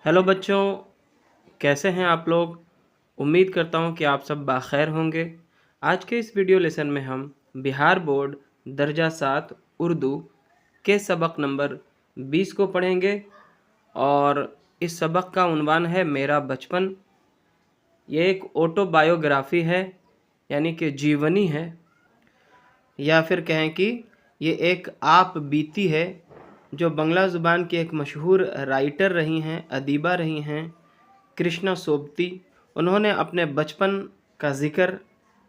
Hello बच्चों, कैसे हैं आप लोग? उम्मीद करता हूं कि आप सब बाखैर होंगे। आज के इस वीडियो लेसन में हम बिहार बोर्ड दर्जा 7 उर्दू के सबक नंबर 20 को पढ़ेंगे और इस सबक का उन्वान है मेरा बचपन। ये एक ऑटोबायोग्राफी है, यानी कि जीवनी है, या फिर कहें कि ये एक आप बीती है जो बंगला ज़ुबान की एक मशहूर राइटर रही हैं, अदीबा रही हैं, कृष्णा सोबती। उन्होंने अपने बचपन का ज़िक्र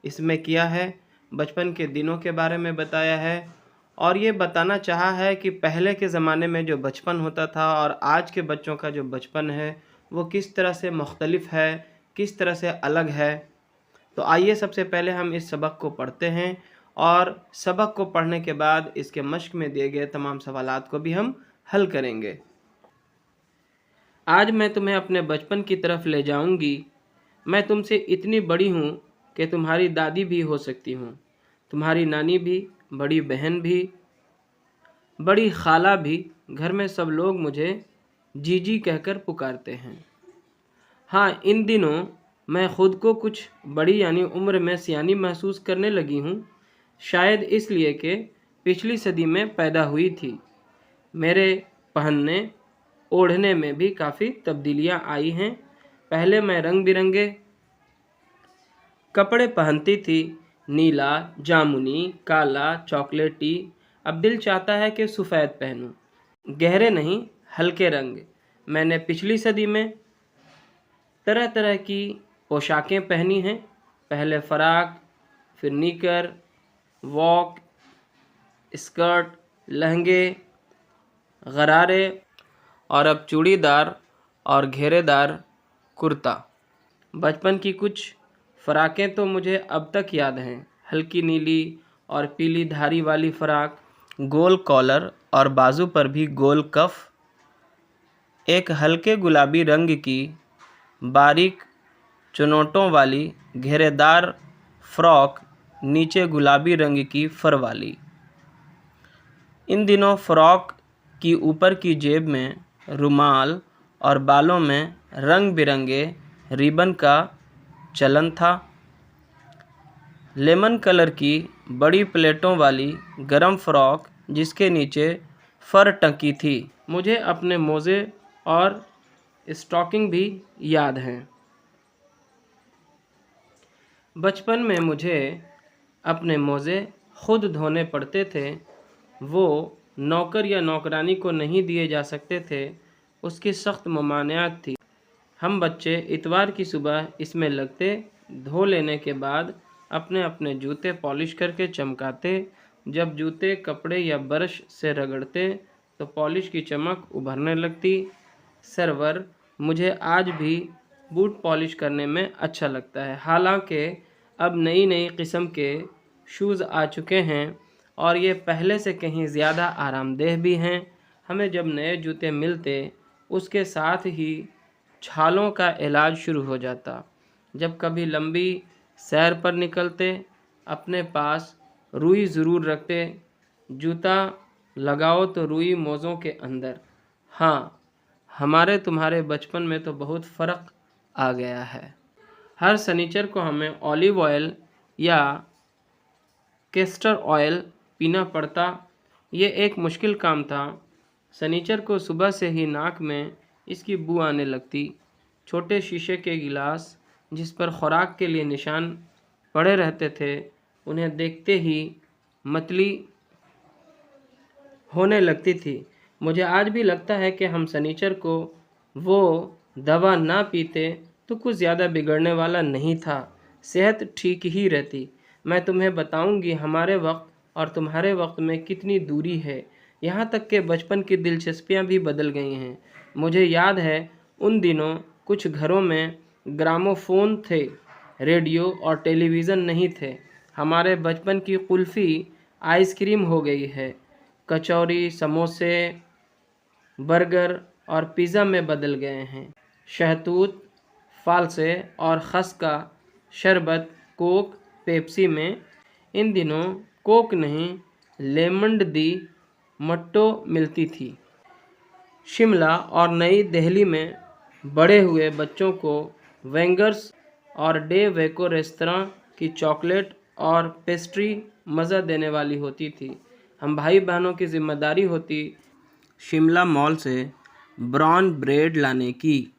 इसमें किया है, बचपन के दिनों के बारे में बताया है और ये बताना चाहा है कि पहले के ज़माने में जो बचपन होता था और आज के बच्चों का जो बचपन है वो किस तरह से मुख्तलिफ है, किस तरह से अलग है। तो आइए सबसे पहले हम इस सबक को पढ़ते हैं और सबक को पढ़ने के बाद इसके मश्क में दिए गए तमाम सवालात को भी हम हल करेंगे। आज मैं तुम्हें अपने बचपन की तरफ ले जाऊंगी। मैं तुमसे इतनी बड़ी हूँ कि तुम्हारी दादी भी हो सकती हूँ, तुम्हारी नानी भी, बड़ी बहन भी, बड़ी खाला भी। घर में सब लोग मुझे जीजी कहकर पुकारते हैं। हाँ, इन दिनों मैं ख़ुद को कुछ बड़ी यानी उम्र में सियानी महसूस करने लगी हूँ, शायद इसलिए कि पिछली सदी में पैदा हुई थी। मेरे पहनने ओढ़ने में भी काफ़ी तब्दीलियाँ आई हैं। पहले मैं रंग बिरंगे कपड़े पहनती थी, नीला, जामुनी, काला, चॉकलेटी। अब दिल चाहता है कि सफ़ेद पहनूं, गहरे नहीं, हल्के रंग। मैंने पिछली सदी में तरह तरह की पोशाकें पहनी हैं। पहले फ़राक, फिर निकर, वॉक, स्कर्ट, लहंगे, गरारे और अब चूड़ीदार और घेरेदार कुर्ता। बचपन की कुछ फ़राकें तो मुझे अब तक याद हैं। हल्की नीली और पीली धारी वाली फ़राक, गोल कॉलर और बाजू पर भी गोल कफ, एक हल्के गुलाबी रंग की बारीक चुनौटों वाली घेरेदार फ़्रॉक, नीचे गुलाबी रंग की फर वाली। इन दिनों फ़्रॉक की ऊपर की जेब में रुमाल और बालों में रंग बिरंगे रिबन का चलन था। लेमन कलर की बड़ी प्लेटों वाली गरम फ़्रॉक जिसके नीचे फर टंकी थी। मुझे अपने मोज़े और स्टॉकिंग भी याद हैं। बचपन में मुझे अपने मोज़े खुद धोने पड़ते थे। वो नौकर या नौकरानी को नहीं दिए जा सकते थे, उसकी सख्त ममानियात थी। हम बच्चे इतवार की सुबह इसमें लगते, धो लेने के बाद अपने अपने जूते पॉलिश करके चमकाते। जब जूते कपड़े या ब्रश से रगड़ते तो पॉलिश की चमक उभरने लगती। सरवर, मुझे आज भी बूट पॉलिश करने में अच्छा लगता है। हालांकि अब नई नई किस्म के शूज़ आ चुके हैं और ये पहले से कहीं ज़्यादा आरामदेह भी हैं। हमें जब नए जूते मिलते उसके साथ ही छालों का इलाज शुरू हो जाता। जब कभी लंबी सैर पर निकलते अपने पास रुई ज़रूर रखते। जूता लगाओ तो रुई मोज़ों के अंदर। हाँ, हमारे तुम्हारे बचपन में तो बहुत फ़र्क आ गया है। हर सनीचर को हमें ऑलिव ऑयल या कैस्टर ऑयल पीना पड़ता। ये एक मुश्किल काम था। सनीचर को सुबह से ही नाक में इसकी बू आने लगती। छोटे शीशे के गिलास जिस पर खुराक के लिए निशान पड़े रहते थे, उन्हें देखते ही मतली होने लगती थी। मुझे आज भी लगता है कि हम सनीचर को वो दवा ना पीते तो कुछ ज़्यादा बिगड़ने वाला नहीं था, सेहत ठीक ही रहती। मैं तुम्हें बताऊंगी हमारे वक्त और तुम्हारे वक्त में कितनी दूरी है। यहाँ तक कि बचपन की दिलचस्पियाँ भी बदल गई हैं। मुझे याद है उन दिनों कुछ घरों में ग्रामोफोन थे, रेडियो और टेलीविज़न नहीं थे। हमारे बचपन की कुल्फ़ी आइसक्रीम हो गई है, कचौरी, समोसे, बर्गर और पिज़्ज़ा में बदल गए हैं। शहतूत, फालसे और खस का शरबत कोक, पेप्सी में। इन दिनों कोक नहीं, लेमंड दी मट्टो मिलती थी। शिमला और नई दिल्ली में बड़े हुए बच्चों को वेंगर्स और डे वेको रेस्तरां की चॉकलेट और पेस्ट्री मज़ा देने वाली होती थी। हम भाई बहनों की जिम्मेदारी होती शिमला मॉल से ब्राउन ब्रेड लाने की।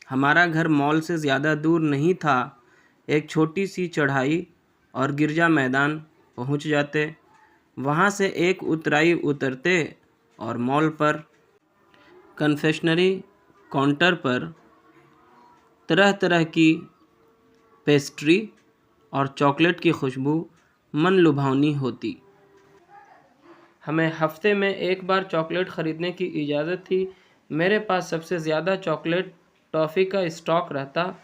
हमारा घर मॉल से ज़्यादा दूर नहीं था। एक छोटी सी चढ़ाई और गिरजा मैदान पहुंच जाते। वहां से एक उतराई उतरते और मॉल पर कन्फेक्शनरी काउंटर पर तरह तरह की पेस्ट्री और चॉकलेट की खुशबू मन लुभावनी होती। हमें हफ्ते में एक बार चॉकलेट ख़रीदने की इजाज़त थी। मेरे पास सबसे ज़्यादा चॉकलेट टॉफ़ी का स्टॉक रहता।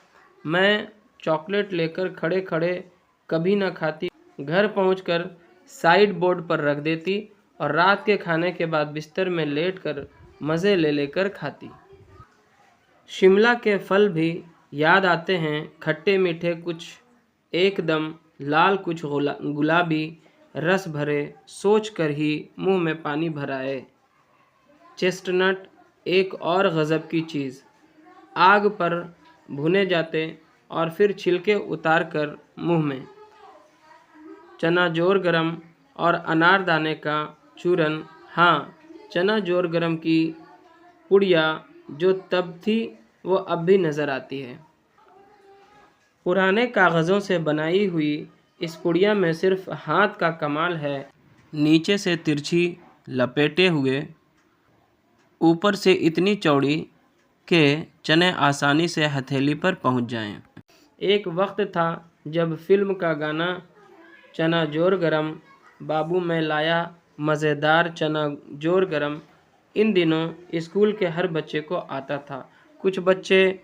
मैं चॉकलेट लेकर खड़े खड़े कभी न खाती, घर पहुंचकर साइड बोर्ड पर रख देती और रात के खाने के बाद बिस्तर में लेटकर मज़े ले लेकर खाती। शिमला के फल भी याद आते हैं, खट्टे मीठे कुछ एकदम लाल, कुछ गुलाबी, रस भरे, सोच कर ही मुंह में पानी भर आए। चेस्टनट एक और गज़ब की चीज़, आग पर भुने जाते और फिर छिलके उतार कर मुंह में। चना जोर गरम और अनारदाने का चूरन, हाँ, चना जोर गरम की पुड़िया जो तब थी वो अब भी नज़र आती है। पुराने कागज़ों से बनाई हुई इस पुड़िया में सिर्फ हाथ का कमाल है। नीचे से तिरछी लपेटे हुए, ऊपर से इतनी चौड़ी कि चने आसानी से हथेली पर पहुंच जाएं। एक वक्त था जब फिल्म का गाना चना जोर गरम, बाबू मैं लाया मज़ेदार चना जोर गरम, इन दिनों स्कूल के हर बच्चे को आता था। कुछ बच्चे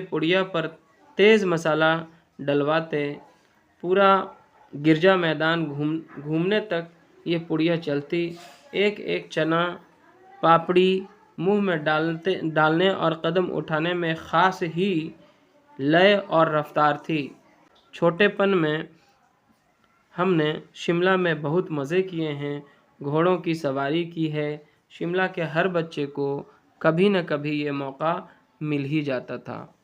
पुड़िया पर तेज़ मसाला डलवाते। पूरा गिरजा मैदान घूमने तक ये पुड़िया चलती। एक एक चना पापड़ी मुंह में डालने और कदम उठाने में ख़ास ही लय और रफ्तार थी। छोटेपन में हमने शिमला में बहुत मज़े किए हैं, घोड़ों की सवारी की है। शिमला के हर बच्चे को कभी न कभी ये मौका मिल ही जाता था।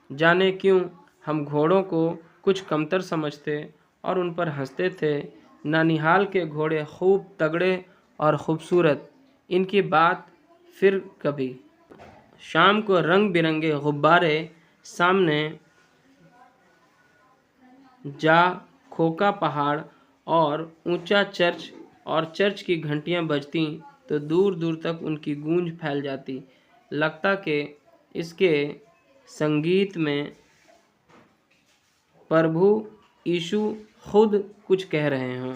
जाने क्यों हम घोड़ों को कुछ कमतर समझते और उन पर हंसते थे। नानिहाल के घोड़े खूब तगड़े और ख़ूबसूरत, इनकी बात फिर कभी। शाम को रंग बिरंगे गुब्बारे सामने जा खोका पहाड़ और ऊंचा चर्च और चर्च की घंटियां बजती तो दूर दूर तक उनकी गूंज फैल जाती। लगता कि इसके संगीत में प्रभु यीशु खुद कुछ कह रहे हों।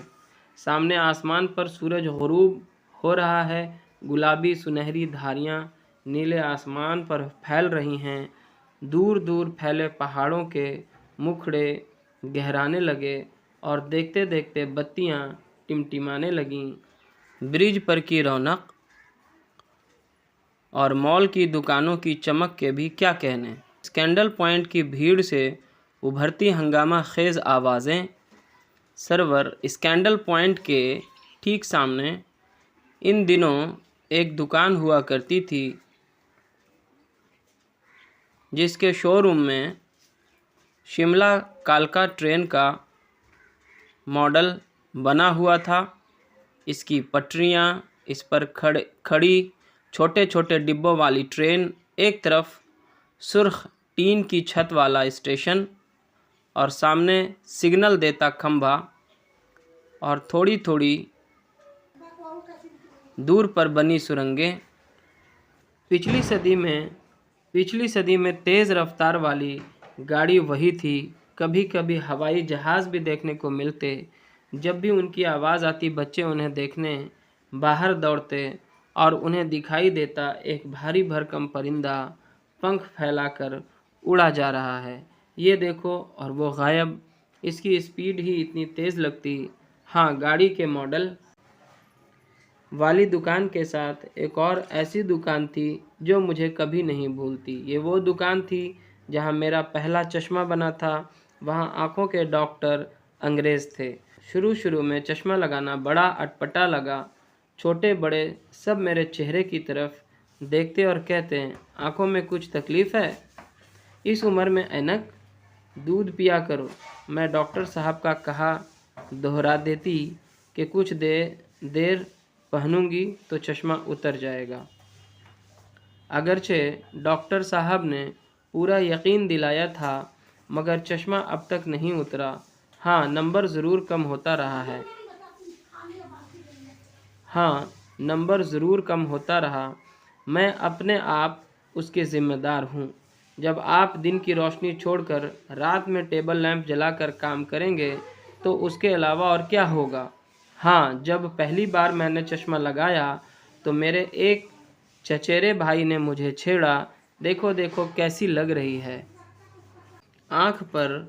सामने आसमान पर सूरज गुरूब हो रहा है, गुलाबी सुनहरी धारियां नीले आसमान पर फैल रही हैं। दूर दूर फैले पहाड़ों के मुखड़े गहराने लगे और देखते देखते बत्तियां टिमटिमाने लगीं। ब्रिज पर की रौनक और मॉल की दुकानों की चमक के भी क्या कहने। स्कैंडल पॉइंट की भीड़ से उभरती हंगामा खेज़ आवाज़ें। सरवर स्कैंडल पॉइंट के ठीक सामने इन दिनों एक दुकान हुआ करती थी जिसके शोरूम में शिमला कालका ट्रेन का मॉडल बना हुआ था। इसकी पटरियां, इस पर खड़ी छोटे छोटे डिब्बों वाली ट्रेन, एक तरफ सुर्ख टीन की छत वाला स्टेशन और सामने सिग्नल देता खंभा और थोड़ी थोड़ी दूर पर बनी सुरंगें। पिछली सदी में तेज़ रफ्तार वाली गाड़ी वही थी। कभी कभी हवाई जहाज़ भी देखने को मिलते। जब भी उनकी आवाज़ आती बच्चे उन्हें देखने बाहर दौड़ते और उन्हें दिखाई देता एक भारी भरकम परिंदा पंख फैलाकर उड़ा जा रहा है। ये देखो और वो गायब। इसकी स्पीड ही इतनी तेज़ लगती। हाँ, गाड़ी के मॉडल वाली दुकान के साथ एक और ऐसी दुकान थी जो मुझे कभी नहीं भूलती। ये वो दुकान थी जहाँ मेरा पहला चश्मा बना था। वहाँ आँखों के डॉक्टर अंग्रेज़ थे। शुरू में चश्मा लगाना बड़ा अटपटा लगा। छोटे बड़े सब मेरे चेहरे की तरफ دیکھتے اور کہتے ہیں آنکھوں میں کچھ تکلیف ہے؟ اس عمر میں اینک، دودھ پیا کرو۔ میں ڈاکٹر صاحب کا کہا دہرا دیتی کہ کچھ دیر پہنوں گی تو چشمہ اتر جائے گا۔ اگرچہ ڈاکٹر صاحب نے پورا یقین دلایا تھا مگر چشمہ اب تک نہیں اترا۔ ہاں، نمبر ضرور کم ہوتا رہا ہے۔ میں اپنے آپ اس کے ذمہ دار ہوں۔ جب آپ دن کی روشنی چھوڑ کر رات میں ٹیبل لیمپ جلا کر کام کریں گے تو اس کے علاوہ اور کیا ہوگا؟ ہاں، جب پہلی بار میں نے چشمہ لگایا تو میرے ایک چچیرے بھائی نے مجھے چھیڑا، دیکھو دیکھو کیسی لگ رہی ہے۔ آنکھ پر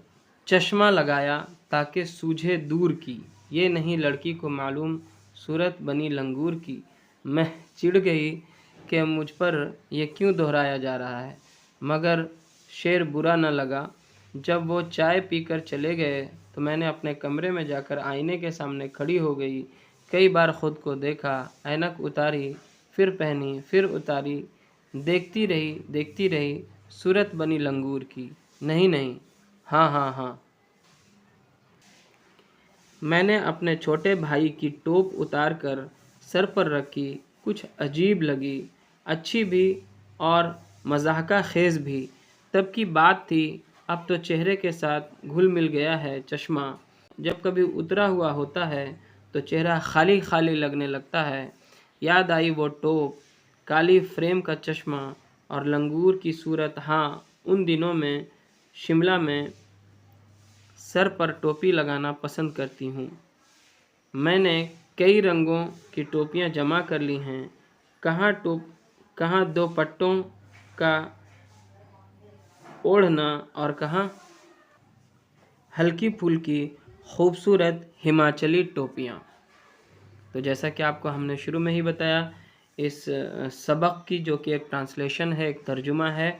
چشمہ لگایا تاکہ سوجھے دور کی، یہ نہیں لڑکی کو معلوم صورت بنی لنگور کی۔ میں چڑ گئی کہ مجھ پر یہ کیوں دہرایا جا رہا ہے، مگر شعر برا نہ لگا۔ جب وہ چائے پی کر چلے گئے تو میں نے اپنے کمرے میں جا کر آئینے کے سامنے کھڑی ہو گئی۔ کئی بار خود کو دیکھا، اینک اتاری، پھر پہنی، پھر اتاری، دیکھتی رہی، صورت بنی لنگور کی۔ نہیں، ہاں۔ میں نے اپنے چھوٹے بھائی کی ٹوپ اتار کر سر پر رکھی، کچھ عجیب لگی، اچھی بھی اور مضحکہ خیز بھی۔ تب کی بات تھی، اب تو چہرے کے ساتھ گھل مل گیا ہے چشمہ۔ جب کبھی اترا ہوا ہوتا ہے تو چہرہ خالی خالی لگنے لگتا ہے۔ یاد آئی وہ ٹوپ، کالی فریم کا چشمہ اور لنگور کی صورت۔ ہاں، ان دنوں میں شملہ میں سر پر ٹوپی لگانا پسند کرتی ہوں۔ میں نے کئی رنگوں کی ٹوپیاں جمع کر لی ہیں، کہاں دو پٹوں کا اوڑھنا اور کہاں ہلکی پھلکی خوبصورت ہماچلی ٹوپیاں۔ تو جیسا کہ آپ کو ہم نے شروع میں ہی بتایا، اس سبق کی جو کہ ایک ٹرانسلیشن ہے، ایک ترجمہ ہے،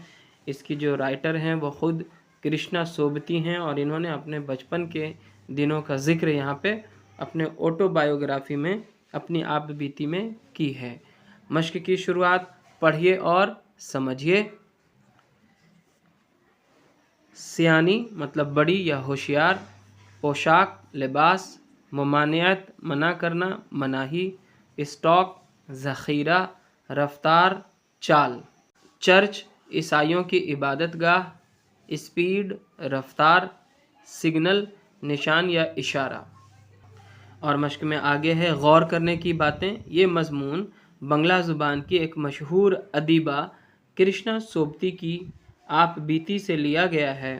اس کی جو رائٹر ہیں وہ خود کرشنا سوبتی ہیں، اور انہوں نے اپنے بچپن کے دنوں کا ذکر یہاں پہ اپنے آٹو بایوگرافی میں، اپنی آپ بیتی میں کی ہے۔ مشق کی شروعات، پڑھیے اور سمجھیے۔ سیانی مطلب بڑی یا ہوشیار، پوشاک، لباس، ممانعت، منع کرنا، مناہی، اسٹاک، ذخیرہ، رفتار، چال۔ چرچ، عیسائیوں کی عبادت گاہ، اسپیڈ، رفتار، سگنل، نشان یا اشارہ۔ اور مشق میں آگے ہے غور کرنے کی باتیں۔ یہ مضمون بنگلہ زبان کی ایک مشہور ادیبہ کرشنا سوبتی کی آپ بیتی سے لیا گیا ہے۔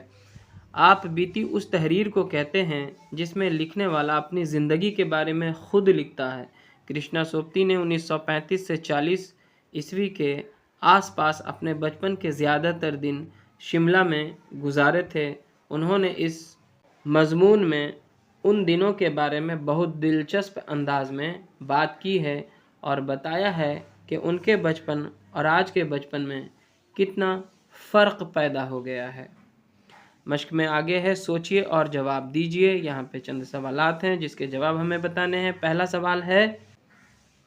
آپ بیتی اس تحریر کو کہتے ہیں جس میں لکھنے والا اپنی زندگی کے بارے میں خود لکھتا ہے۔ کرشنا سوبتی نے 1935 سے 40 عیسوی کے آس پاس اپنے بچپن کے زیادہ تر دن شملہ میں گزارے تھے۔ انہوں نے اس مضمون میں ان دنوں کے بارے میں بہت دلچسپ انداز میں بات کی ہے اور بتایا ہے کہ ان کے بچپن اور آج کے بچپن میں کتنا فرق پیدا ہو گیا ہے۔ مشق میں آگے ہے سوچئے اور جواب دیجئے۔ یہاں پہ چند سوالات ہیں جس کے جواب ہمیں بتانے ہیں۔ پہلا سوال ہے،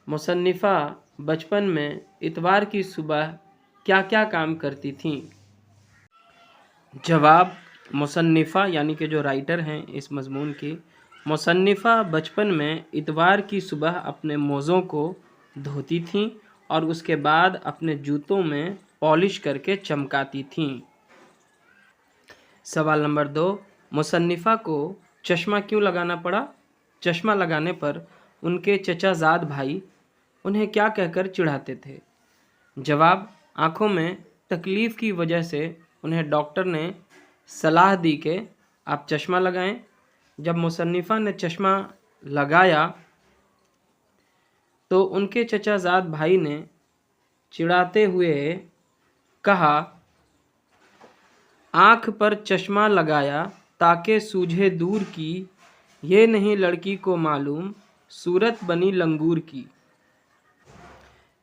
مصنفہ بچپن میں اتوار کی صبح کیا کیا کام کرتی تھیں؟ جواب، مصنفہ یعنی کہ جو رائٹر ہیں اس مضمون کی، مصنفہ بچپن میں اتوار کی صبح اپنے موزوں کو دھوتی تھیں اور اس کے بعد اپنے جوتوں میں پالش کر کے چمکاتی تھیں۔ سوال نمبر 2، مصنفہ کو چشمہ کیوں لگانا پڑا؟ چشمہ لگانے پر ان کے چچا زاد بھائی انہیں کیا کہہ کر چڑھاتے تھے؟ جواب، آنکھوں میں تکلیف کی وجہ سے انہیں ڈاکٹر نے صلاح دی کہ آپ چشمہ لگائیں۔ جب مصنفہ نے چشمہ لگایا تو ان کے چچا زاد بھائی نے چڑھاتے ہوئے کہا، آنکھ پر چشمہ لگایا تاکہ سوجھے دور کی، یہ نہیں لڑکی کو معلوم صورت بنی لنگور کی۔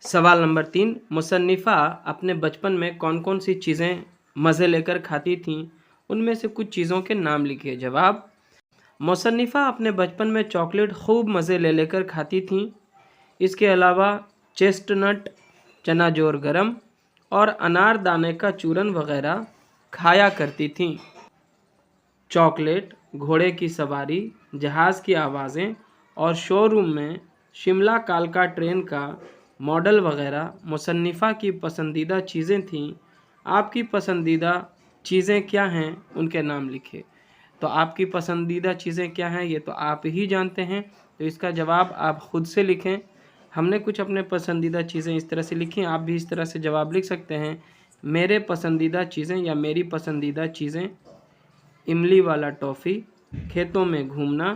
سوال نمبر 3، مصنفہ اپنے بچپن میں کون کون سی چیزیں مزے لے کر کھاتی تھیں؟ ان میں سے کچھ چیزوں کے نام لکھیے۔ جواب، مصنفہ اپنے بچپن میں چاکلیٹ خوب مزے لے کر کھاتی تھیں۔ اس کے علاوہ चना जोर गरम और अनार दाने का चूरन वगैरह खाया करती थीं। चॉकलेट, घोड़े की सवारी, जहाज़ की आवाज़ें और शोरूम में शिमला कालका ट्रेन का मॉडल वगैरह मुसन्निफ़ा की पसंदीदा चीज़ें थीं। आपकी पसंदीदा चीज़ें क्या हैं, उनके नाम लिखिए। तो आपकी पसंदीदा चीज़ें क्या हैं, ये तो आप ही जानते हैं, तो इसका जवाब आप ख़ुद से लिखें। हमने कुछ अपने पसंदीदा चीज़ें इस तरह से लिखी, आप भी इस तरह से जवाब लिख सकते हैं। मेरे पसंदीदा चीज़ें या मेरी पसंदीदा चीज़ें: इमली वाला टॉफ़ी, खेतों में घूमना,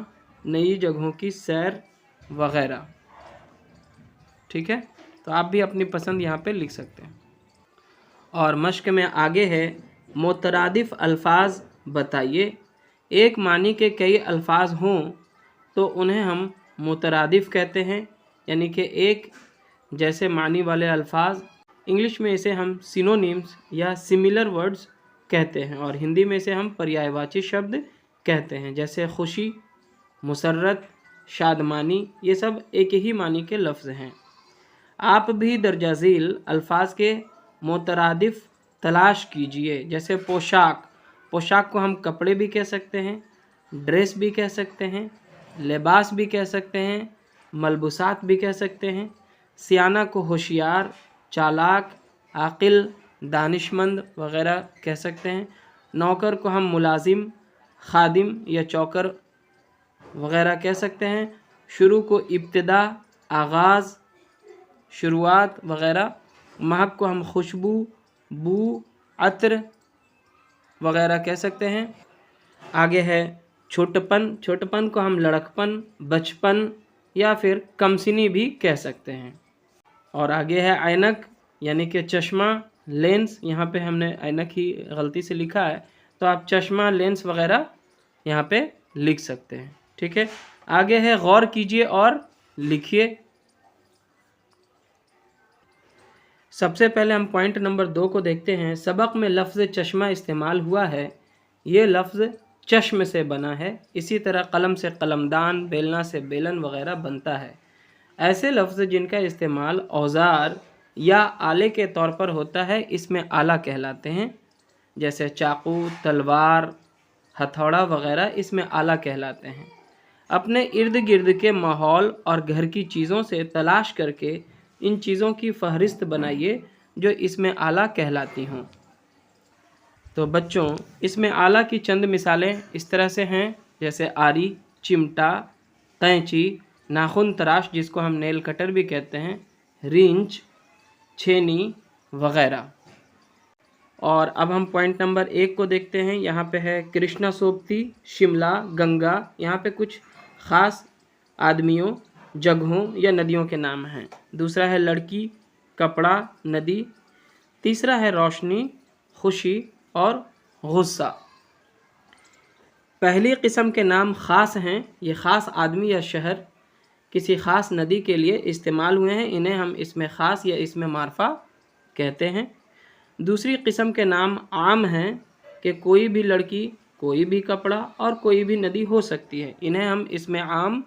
नई जगहों की सैर वगैरह। ठीक है, तो आप भी अपनी पसंद यहाँ पे लिख सकते हैं। और मश्क में आगे है, मुतरादिफ अल्फाज बताइए। एक मानी के कई अल्फाज हों तो उन्हें हम मुतरादिफ कहते हैं, यानी कि एक जैसे मानी वाले अल्फाज। इंग्लिश में इसे हम सिनोनिम्स या सिमिलर वर्ड्स कहते हैं, और हिंदी में इसे हम पर्यायवाची शब्द कहते हैं, जैसे खुशी, मुसर्रत, शादमानी, ये सब एक ही मानी के लफ्ज़ हैं। आप भी दर्जा झील अल्फाज के मुतरादिफ तलाश कीजिए, जैसे पोशाक। पोशाक को हम कपड़े भी कह सकते हैं, ड्रेस भी कह सकते हैं, लिबास भी कह सकते हैं, मलबूसात भी कह सकते हैं। सियाना को होशियार, चालाक, आकिल, दानिशमंद वगैरह कह सकते हैं। नौकर को हम मुलाजिम, खादिम या चौकर वगैरह कह सकते हैं। शुरू को इब्तिदा, आगाज़, शुरुआत वगैरह। महक को हम खुशबू, बू, अत्र वगैरह कह सकते हैं। आगे है छोटपन। छोटपन को हम लड़कपन, बचपन या फिर कमसिनी भी कह सकते हैं। और आगे है ऐनक, यानी कि चश्मा, लेंस। यहाँ पे हमने ऐनक ही गलती से लिखा है, तो आप चश्मा, लेंस वगैरह यहाँ पे लिख सकते हैं। ठीक है, आगे है गौर कीजिए और लिखिए। सबसे पहले हम पॉइंट नंबर 2 को देखते हैं। सबक में लफ्ज़ चश्मा इस्तेमाल हुआ है। ये लफ्ज़ चश्म से बना है। इसी तरह कलम से कलमदान, बेलना से बेलन वगैरह बनता है। ऐसे लफ्ज़ जिनका इस्तेमाल औज़ार या आले के तौर पर होता है, इसमें आला कहलाते हैं, जैसे चाकू, तलवार, हथौड़ा वगैरह इसमें आला कहलाते हैं। अपने इर्द गिर्द के माहौल और घर की चीज़ों से तलाश करके इन चीज़ों की फहरिस्त बनाइए जो इसमें आला कहलाती हों। तो बच्चों, इसमें आला की चंद मिसालें इस तरह से हैं, जैसे आरी, चिमटा, कैंची, नाखून तराश जिसको हम नेल कटर भी कहते हैं, रिंच, छेनी वगैरह। और अब हम पॉइंट नंबर 1 को देखते हैं। यहाँ पे है कृष्णा सोबती, शिमला, गंगा। यहाँ पे कुछ ख़ास आदमियों, जगहों या नदियों के नाम हैं। दूसरा है लड़की, कपड़ा, नदी। तीसरा है रोशनी, खुशी और गुस्सा। पहली किस्म के नाम ख़ास हैं। ये ख़ास आदमी या शहर किसी ख़ास नदी के लिए इस्तेमाल हुए हैं, इन्हें हम इसमें ख़ास या इसमें मारफा कहते हैं। दूसरी किस्म के नाम आम हैं कि कोई भी लड़की, कोई भी कपड़ा और कोई भी नदी हो सकती है, इन्हें हम इसमें आम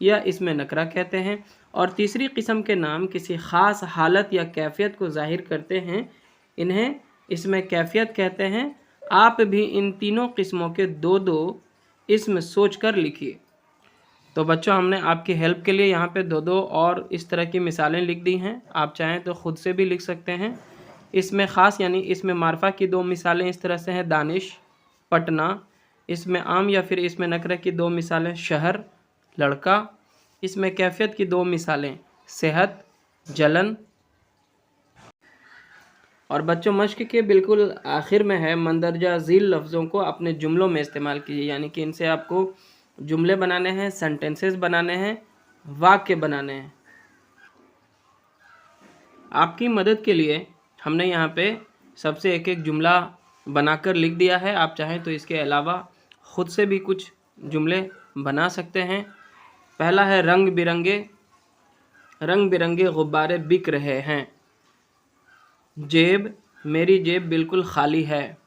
या इसमें नकरा कहते हैं। और तीसरी किस्म के नाम किसी ख़ास हालत या कैफियत को ज़ाहिर करते हैं, इन्हें इसमें कैफियत कहते हैं। आप भी इन तीनों किस्मों के दो दो इसम सोच कर लिखिए। तो बच्चों, हमने आपकी हेल्प के लिए यहाँ पे दो दो और इस तरह की मिसालें लिख दी हैं। आप चाहें तो ख़ुद से भी लिख सकते हैं। इसमें ख़ास यानी इसमें मारफा की 2 मिसालें इस तरह से हैं, दानिश, पटना। इसमें आम या फिर इसमें नकरा की 2 मिसालें, शहर, लड़का। इसमें कैफियत की 2 मिसालें, सेहत, जलन। और बच्चों, मश्क के बिल्कुल आखिर में है, मंदरजा झील लफ्ज़ों को अपने जुमलों में इस्तेमाल कीजिए, यानी कि इनसे आपको जुमले बनाने हैं, सेंटेंसेस बनाने हैं, वाक्य बनाने हैं। आपकी मदद के लिए हमने यहाँ पे सबसे एक एक जुमला बनाकर लिख दिया है। आप चाहें तो इसके अलावा ख़ुद से भी कुछ जुमले बना सकते हैं। पहला है रंग बिरंगे गुब्बारे बिक रहे हैं। जेब, मेरी जेब बिल्कुल खाली है।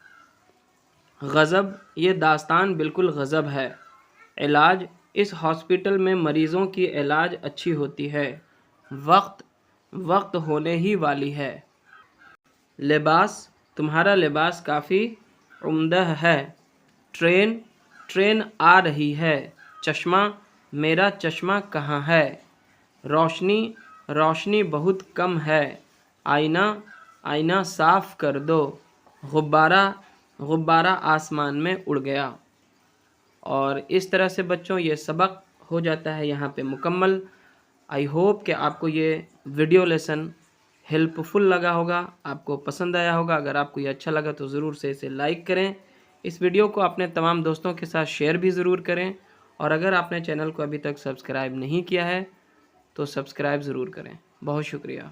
गज़ब, ये दास्तान बिल्कुल गज़ब है। इलाज, इस हॉस्पिटल में मरीज़ों की इलाज अच्छी होती है। वक्त, وقت ہونے ہی والی ہے۔ لباس، تمہارا لباس کافی عمدہ ہے۔ ٹرین، ٹرین آ رہی ہے۔ چشمہ، میرا چشمہ کہاں ہے؟ روشنی، روشنی بہت کم ہے۔ آئینہ، آئینہ صاف کر دو۔ غبارہ، غبارہ آسمان میں اڑ گیا۔ اور اس طرح سے بچوں یہ سبق ہو جاتا ہے یہاں پہ مکمل۔ آئی ہوپ کہ آپ کو یہ ویڈیو لیسن ہیلپ فل لگا ہوگا، آپ کو پسند آیا ہوگا۔ اگر آپ کو یہ اچھا لگا تو ضرور سے اسے لائک کریں، اس ویڈیو کو اپنے تمام دوستوں کے ساتھ شیئر بھی ضرور کریں، اور اگر آپ نے چینل کو ابھی تک سبسکرائب نہیں کیا ہے تو سبسکرائب ضرور کریں۔ بہت شکریہ۔